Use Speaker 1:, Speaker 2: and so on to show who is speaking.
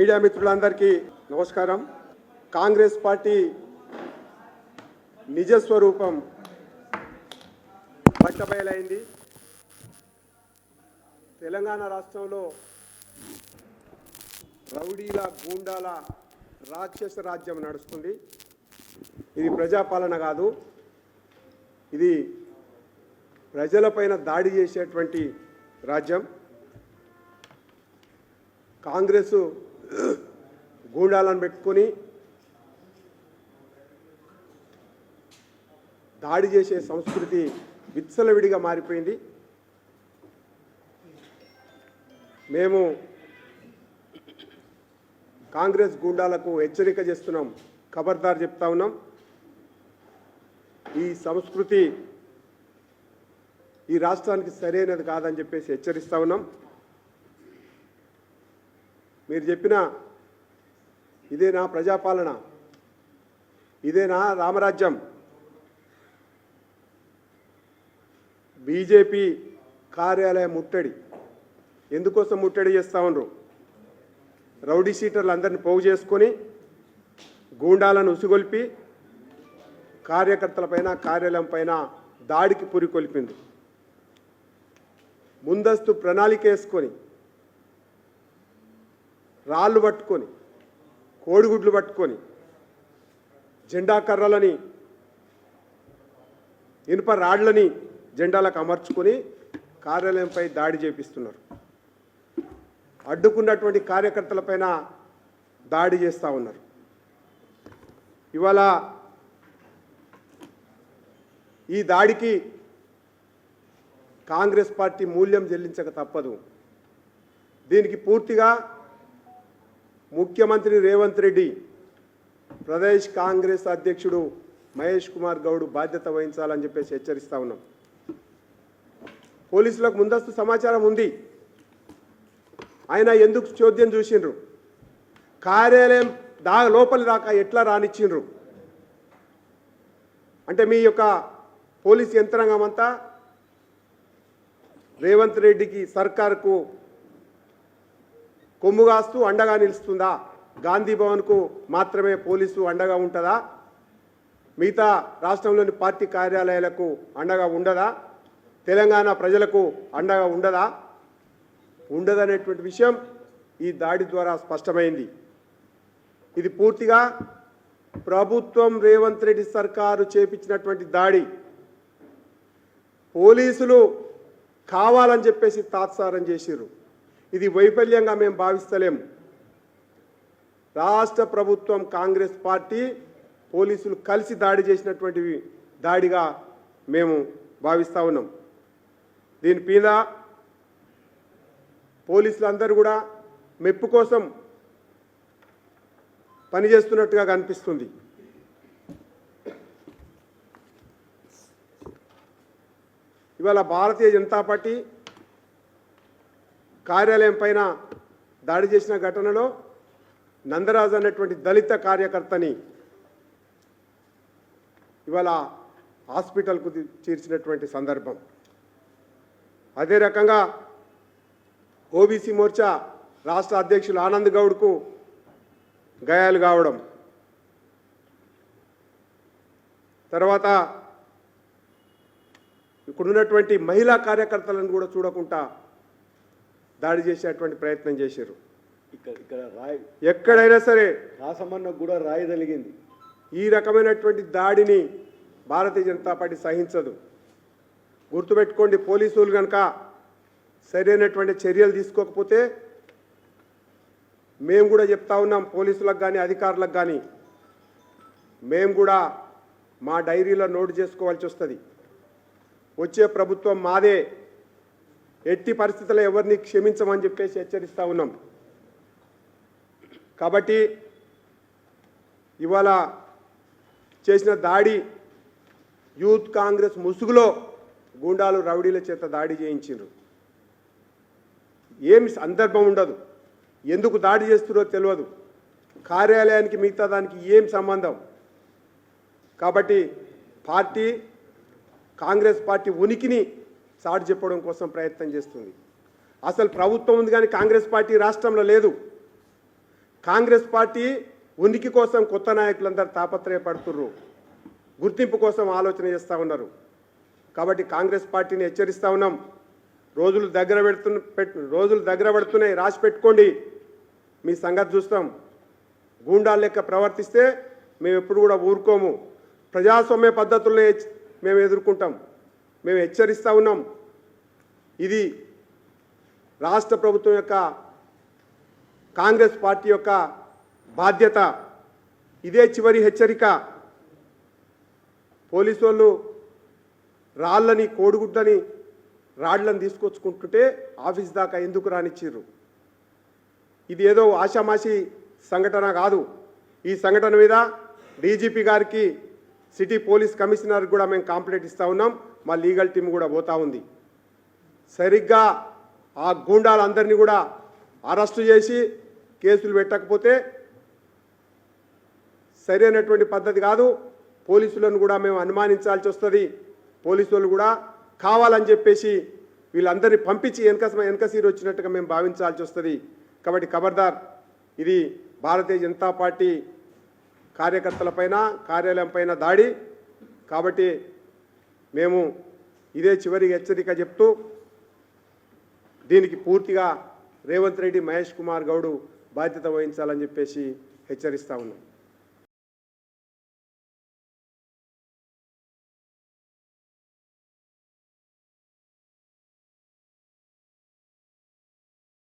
Speaker 1: Media మిత్రులందరికీ నమస్కారం. Congress party నిజ స్వరూపం బట్టబయలైంది. తెలంగాణ రాష్ట్రంలో రౌడీల గూండాల రాక్షస రాజ్యం నడుస్తుంది. ఇది ప్రజాపాలన కాదు, ఇది ప్రజలపైన దాడి చేసేటువంటి రాజ్యం. కాంగ్రెస్ గూండాలను పెట్టుకొని దాడి చేసే సంస్కృతి విచ్చలవిడిగా మారిపోయింది. మేము కాంగ్రెస్ గూండాలకు హెచ్చరిక చేస్తున్నాం, ఖబర్దార్ చెప్తా ఉన్నాం. ఈ సంస్కృతి ఈ రాష్ట్రానికి సరైనది కాదని చెప్పేసి హెచ్చరిస్తా ఉన్నాం. మీరు చెప్పిన ఇదేనా ప్రజాపాలన, ఇదేనా రామరాజ్యం? బీజేపీ కార్యాలయం ముట్టడి ఎందుకోసం ముట్టడి చేస్తూ ఉన్నారు? రౌడీ షీటర్లు అందరినీ పోగు చేసుకొని గూండాలను ఉసిగొల్పి కార్యకర్తలపైన కార్యాలయం పైన దాడికి పురికొల్పింది. ముందస్తు ప్రణాళిక వేసుకొని రాళ్ళు పట్టుకొని కోడిగుడ్లు పట్టుకొని జెండా కర్రలని ఇనుప రాళ్లని జెండాలకు అమర్చుకొని కార్యాలయంపై దాడి చేపిస్తున్నారు. అడ్డుకున్నటువంటి కార్యకర్తలపైన దాడి చేస్తూ ఉన్నారు. ఇవాళ ఈ దాడికి కాంగ్రెస్ పార్టీ మూల్యం చెల్లించక తప్పదు. దీనికి పూర్తిగా ముఖ్యమంత్రి రేవంత్ రెడ్డి, ప్రదేశ్ కాంగ్రెస్ అధ్యక్షుడు మహేష్ కుమార్ గౌడ్ బాధ్యత వహించాలని చెప్పేసి హెచ్చరిస్తా ఉన్నాం. పోలీసులకు ముందస్తు సమాచారం ఉంది, ఆయన ఎందుకు చోద్యం చూసిండ్రు? కార్యాలయం లోపలి దాకా ఎట్లా రానిచ్చిండ్రు? అంటే మీ యొక్క పోలీస్ యంత్రాంగం అంతా రేవంత్ రెడ్డికి సర్కారుకు కొమ్ముగాస్తూ అండగా నిలుస్తుందా? గాంధీ భవన్కు మాత్రమే పోలీసు అండగా ఉంటుందా? మిగతా రాష్ట్రంలోని పార్టీ కార్యాలయాలకు అండగా ఉండదా? తెలంగాణ ప్రజలకు అండగా ఉండదా? ఉండదనేటువంటి విషయం ఈ దాడి ద్వారా స్పష్టమైంది. ఇది పూర్తిగా ప్రభుత్వం రేవంత్ రెడ్డి సర్కారు చేపించినటువంటి దాడి. పోలీసులు కావాలని చెప్పేసి తాత్సారం చేసిర్రు. ఇది వైఫల్యంగా మేము భావిస్తలేము. రాష్ట్ర ప్రభుత్వం, కాంగ్రెస్ పార్టీ, పోలీసులు కలిసి దాడి చేసినటువంటి దాడిగా మేము భావిస్తూ ఉన్నాం. దీని మీద పోలీసులందరూ కూడా మెప్పు కోసం పనిచేస్తున్నట్టుగా కనిపిస్తుంది. ఇవాళ భారతీయ జనతా పార్టీ కార్యాలయం పైన దాడి చేసిన ఘటనలో నందరాజు అనేటువంటి దళిత కార్యకర్తని ఇవాళ హాస్పిటల్కు చేర్చినటువంటి సందర్భం. అదే రకంగా ఓబీసీ మోర్చా రాష్ట్ర అధ్యక్షులు ఆనంద్ గౌడ్కు గాయాలు కావడం, తర్వాత ఇక్కడున్నటువంటి మహిళా కార్యకర్తలను కూడా చూడకుండా దాడి చేసేటువంటి ప్రయత్నం చేశారు.
Speaker 2: ఇక్కడ రాయి
Speaker 1: ఎక్కడైనా సరే
Speaker 2: రాసమన్న కూడా రాయి తగిలింది.
Speaker 1: ఈ రకమైనటువంటి దాడిని భారతీయ జనతా పార్టీ సహించదు. గుర్తుపెట్టుకోండి, పోలీసులు కనుక సరైనటువంటి చర్యలు తీసుకోకపోతే మేము కూడా చెప్తా ఉన్నాం, పోలీసులకు కానీ అధికారులకు కానీ మేము కూడా మా డైరీలో నోటు చేసుకోవాల్సి వస్తుంది. వచ్చే ప్రభుత్వం మాదే, ఎట్టి పరిస్థితుల్లో ఎవరిని క్షమించమని చెప్పేసి హెచ్చరిస్తూ ఉన్నాం. కాబట్టి ఇవాళ చేసిన దాడి యూత్ కాంగ్రెస్ ముసుగులో గూండాలు రౌడీల చేత దాడి చేయించారు. ఏమి సందర్భం ఉండదు, ఎందుకు దాడి చేస్తున్నారో తెలియదు, కార్యాలయానికి మిగతా దానికి ఏం సంబంధం? కాబట్టి పార్టీ, కాంగ్రెస్ పార్టీ ఉనికిని చాటి చెప్పడం కోసం ప్రయత్నం చేస్తుంది. అసలు ప్రభుత్వం ఉంది కానీ కాంగ్రెస్ పార్టీ రాష్ట్రంలో లేదు. కాంగ్రెస్ పార్టీ ఉనికి కోసం కొత్త నాయకులందరూ తాపత్రయపడుతుర్రు, గుర్తింపు కోసం ఆలోచన చేస్తూ ఉన్నారు. కాబట్టి కాంగ్రెస్ పార్టీని హెచ్చరిస్తూ ఉన్నాం. రోజులు దగ్గర పడుతున్నాయి, రాసి పెట్టుకోండి. మీ సంగతి చూస్తాం. గూండాల లెక్క ప్రవర్తిస్తే మేము ఎప్పుడు కూడా ఊరుకోము. ప్రజాస్వామ్య పద్ధతుల్లో మేము ఎదుర్కొంటాం. మేము హెచ్చరిస్తూ ఉన్నాం. ఇది రాష్ట్ర ప్రభుత్వం యొక్క, కాంగ్రెస్ పార్టీ యొక్క బాధ్యత. ఇదే చివరి హెచ్చరిక. పోలీసు వాళ్ళు రాళ్ళని, కోడిగుడ్లని, రాళ్లను తీసుకొచ్చుకుంటుంటే ఆఫీస్ దాకా ఎందుకు రానిచ్చిర్రు? ఇది ఏదో ఆషామాషి సంఘటన కాదు. ఈ సంఘటన మీద డీజీపీ గారికి, సిటీ పోలీస్ కమిషనర్ కూడా మేము కంప్లైంట్ ఇస్తూ ఉన్నాం. మా లీగల్ టీం కూడా పోతా ఉంది. సరిగ్గా ఆ గూండాలందరినీ కూడా అరెస్టు చేసి కేసులు పెట్టకపోతే సరైనటువంటి పద్ధతి కాదు. పోలీసులను కూడా మేము అనుమానించాల్సి వస్తుంది. పోలీసు వాళ్ళు కూడా కావాలని చెప్పేసి వీళ్ళందరినీ పంపించి వెనక సీరు వచ్చినట్టుగా మేము భావించాల్సి వస్తుంది. కాబట్టి ఖబర్దార్, ఇది భారతీయ జనతా పార్టీ కార్యకర్తలపైన, కార్యాలయం పైన దాడి. కాబట్టి మేము ఇదే చివరి హెచ్చరిక చెప్తూ దీనికి పూర్తిగా రేవంత్ రెడ్డి, మహేష్ కుమార్ గౌడ్ బాధ్యత వహించాలని చెప్పేసి హెచ్చరిస్తూ ఉన్నాం.